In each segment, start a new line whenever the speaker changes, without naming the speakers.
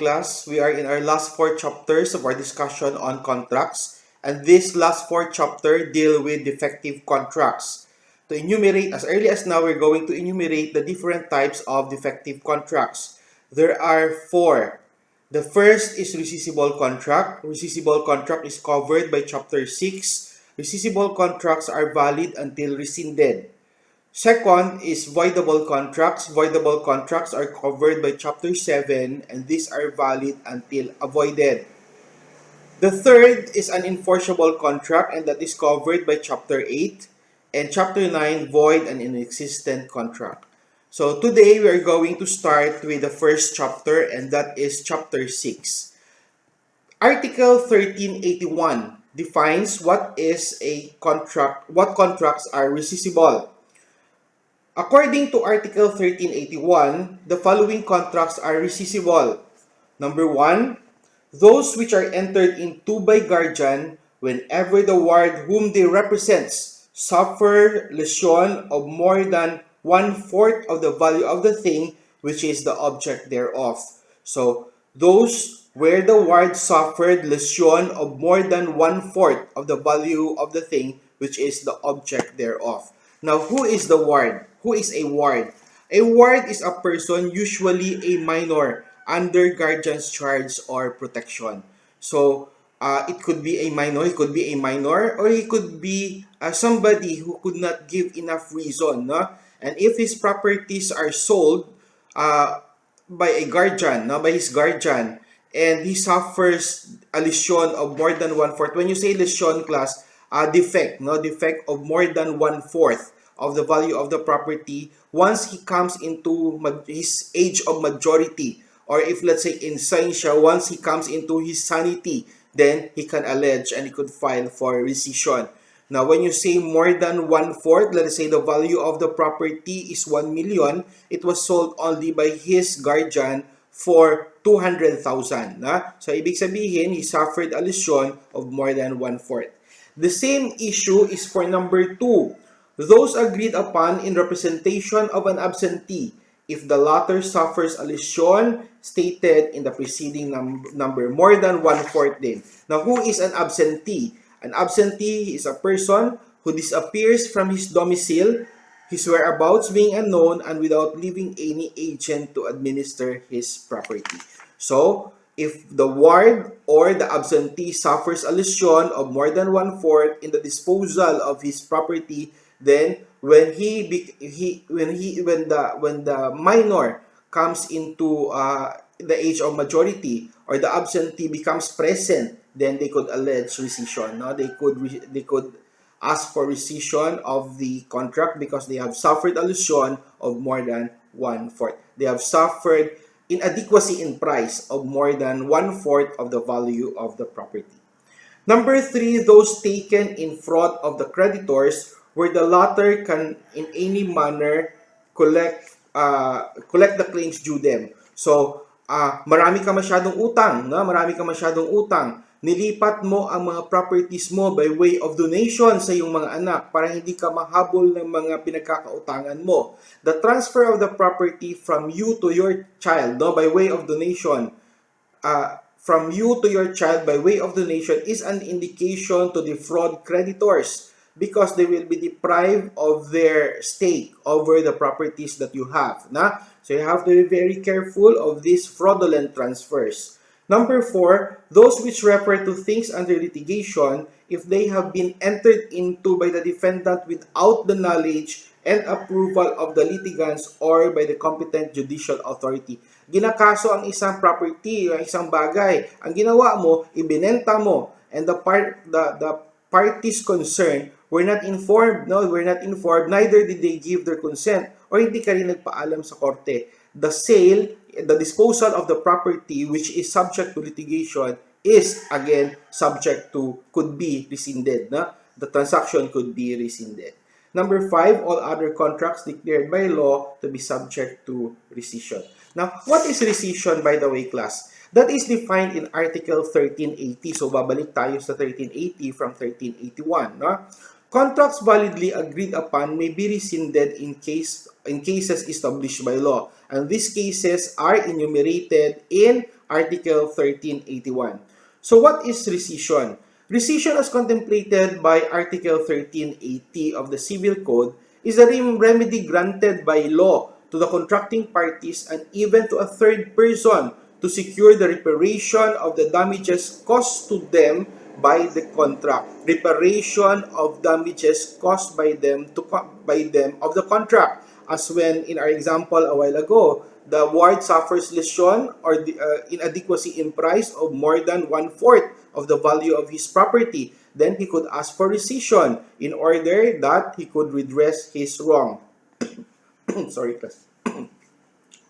class. We are in our last 4 chapters of our discussion on contracts, and this last 4 chapter deal with defective contracts. To enumerate, as early as now, we're going to enumerate the different types of defective contracts. There are 4. The first is rescissible contract. Rescissible contract is covered by chapter 6. Rescissible contracts are valid until rescinded. Second is voidable contracts. Voidable contracts are covered by Chapter 7 and these are valid until avoided. The third is an enforceable contract and that is covered by Chapter 8 and Chapter 9 void and inexistent contract. So today we are going to start with the first chapter and that is Chapter 6. Article 1381 defines what is a contract, what contracts are rescissible. According to Article 1381, the following contracts are rescissible. Number 1, those which are entered into by guardian whenever the ward whom they represents suffer lesion of more than 1/4 of the value of the thing which is the object thereof. So, those where the ward suffered lesion of more than 1/4 of the value of the thing which is the object thereof. Now, who is the ward? Who is a ward? A ward is a person, usually a minor, under guardian's charge or protection. So, it could be a minor, or he could be somebody who could not give enough reason. No? And if his properties are sold by a guardian, no? By his guardian, and he suffers a lesion of more than 1/4. When you say lesion, class, defect, no, defect of more than 1/4 of the value of the property once he comes into his age of majority, or if let's say insanitia, once he comes into his sanity, then he can allege and he could file for rescission. Now, when you say more than 1/4, let's say the value of the property is 1 million, it was sold only by his guardian for 200,000. So, ibig sabihin, he suffered a lesion of more than 1/4. The same issue is for number 2. Those agreed upon in representation of an absentee, if the latter suffers a lesion stated in the preceding number, more than 1/4 din. Now, who is an absentee? An absentee is a person who disappears from his domicile, his whereabouts being unknown, and without leaving any agent to administer his property. So, if the ward or the absentee suffers a lesion of more than 1/4 in the disposal of his property, then when the minor comes into the age of majority or the absentee becomes present, then they could allege rescission. No, they could ask for rescission of the contract because they have suffered a lesion of more than 1/4. They have suffered inadequacy in price of more than 1/4 of the value of the property. Number 3, those taken in fraud of the creditors, where the latter can in any manner collect the claims due them. So, marami ka masyadong utang, no? Marami ka masyadong utang. Nilipat mo ang mga properties mo by way of donation sa iyong mga anak para hindi ka mahabol ng mga pinagkakautangan mo. The transfer of the property from you to your child, no, by way of donation, from you to your child by way of donation is an indication to defraud creditors because they will be deprived of their stake over the properties that you have. Na? So you have to be very careful of these fraudulent transfers. Number 4, those which refer to things under litigation if they have been entered into by the defendant without the knowledge and approval of the litigants or by the competent judicial authority. Ginakaso ang isang property, ang isang bagay. Ang ginawa mo, ibinenta mo, and the parties concerned were not informed, neither did they give their consent, or hindi ka rin nagpaalam sa korte. The sale, the disposal of the property which is subject to litigation is again subject to, could be rescinded. No? The transaction could be rescinded. Number 5, all other contracts declared by law to be subject to rescission. Now, what is rescission, by the way, class? That is defined in Article 1380. So, babalik tayo sa 1380 from 1381. No? Contracts validly agreed upon may be rescinded in cases established by law, and these cases are enumerated in Article 1381. So what is rescission? Rescission, as contemplated by Article 1380 of the Civil Code, is a remedy granted by law to the contracting parties and even to a third person to secure the reparation of the damages caused to them by the contract. Reparation of damages caused by them of the contract, as when in our example a while ago, the ward suffers lesion or the, inadequacy in price of more than one-fourth of the value of his property. Then he could ask for rescission in order that he could redress his wrong. Sorry, class.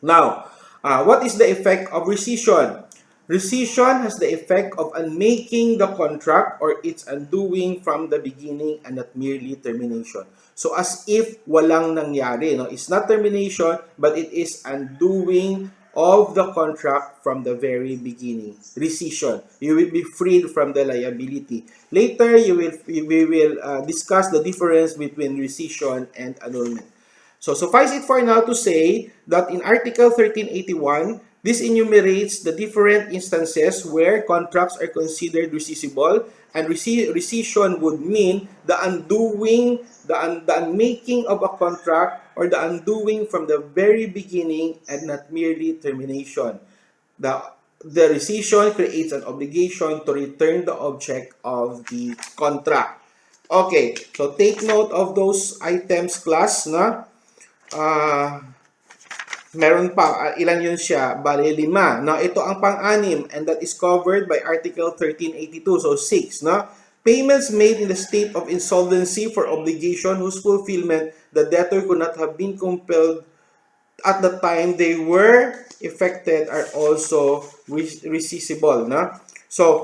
Now, what is the effect of rescission? Rescission has the effect of unmaking the contract or its undoing from the beginning and not merely termination. So as if walang nangyari. No? It's not termination, but it is undoing of the contract from the very beginning. Rescission. You will be freed from the liability. Later, we will discuss the difference between rescission and annulment. So suffice it for now to say that in Article 1381, this enumerates the different instances where contracts are considered rescissible, and rescission would mean the undoing, the unmaking of a contract or the undoing from the very beginning and not merely termination. The rescission creates an obligation to return the object of the contract. Okay, so take note of those items, class, na? Meron pa, ilan yun siya? Bale, 5. Now, ito ang pang-anim, and that is covered by Article 1382, so 6. No? Payments made in the state of insolvency for obligation whose fulfillment the debtor could not have been compelled at the time they were effected are also rescissible. No? So,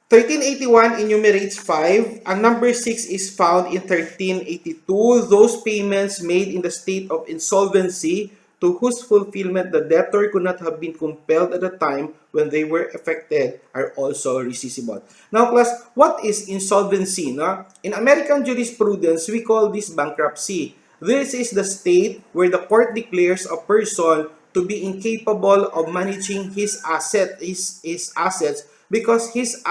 1381 enumerates 5. Ang number 6 is found in 1382. Those payments made in the state of insolvency to whose fulfillment the debtor could not have been compelled at the time when they were effected are also rescissible. Now, class, what is insolvency? No? In American jurisprudence, we call this bankruptcy. This is the state where the court declares a person to be incapable of managing his assets because his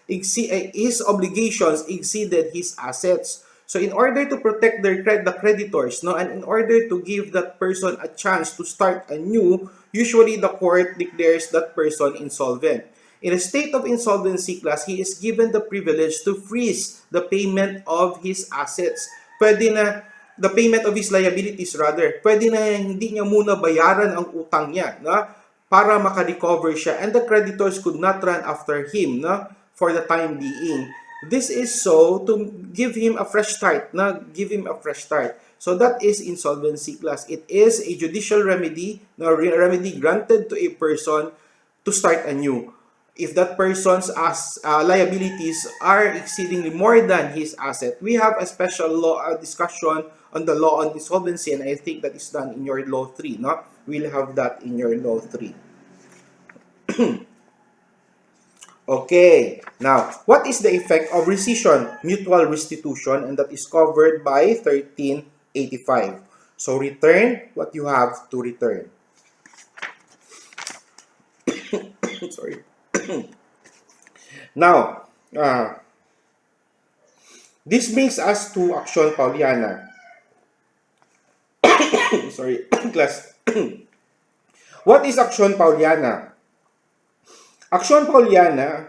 his obligations exceeded his assets. So in order to protect the creditors, no, and in order to give that person a chance to start anew, usually the court declares that person insolvent. In a state of insolvency, class, he is given the privilege to freeze the payment of his assets. Pwede na the payment of his liabilities rather. Pwede na hindi niya muna bayaran ang utang niya, no? Para makarecover siya, and the creditors could not run after him, no? For the time being. This is so to give him a fresh start, no? Give him a fresh start. So that is insolvency, class. It is a judicial remedy, no? Remedy granted to a person to start anew. If that person's liabilities are exceedingly more than his asset, we have a special law discussion on the law on insolvency, and I think that is done in your law 3. No? We'll have that in your law 3. Okay, now, what is the effect of rescission? Mutual restitution, and that is covered by 1385. So return what you have to return. Sorry. Now, this brings us to action Pauliana. Sorry, class. What is action Pauliana? Action Pauliana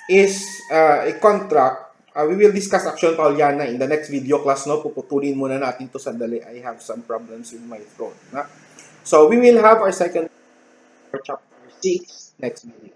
is a contract. We will discuss action Pauliana in the next video, class. No, puputulin muna natin to sandali. I have some problems with my throat. Na? So we will have our second chapter 6 next video.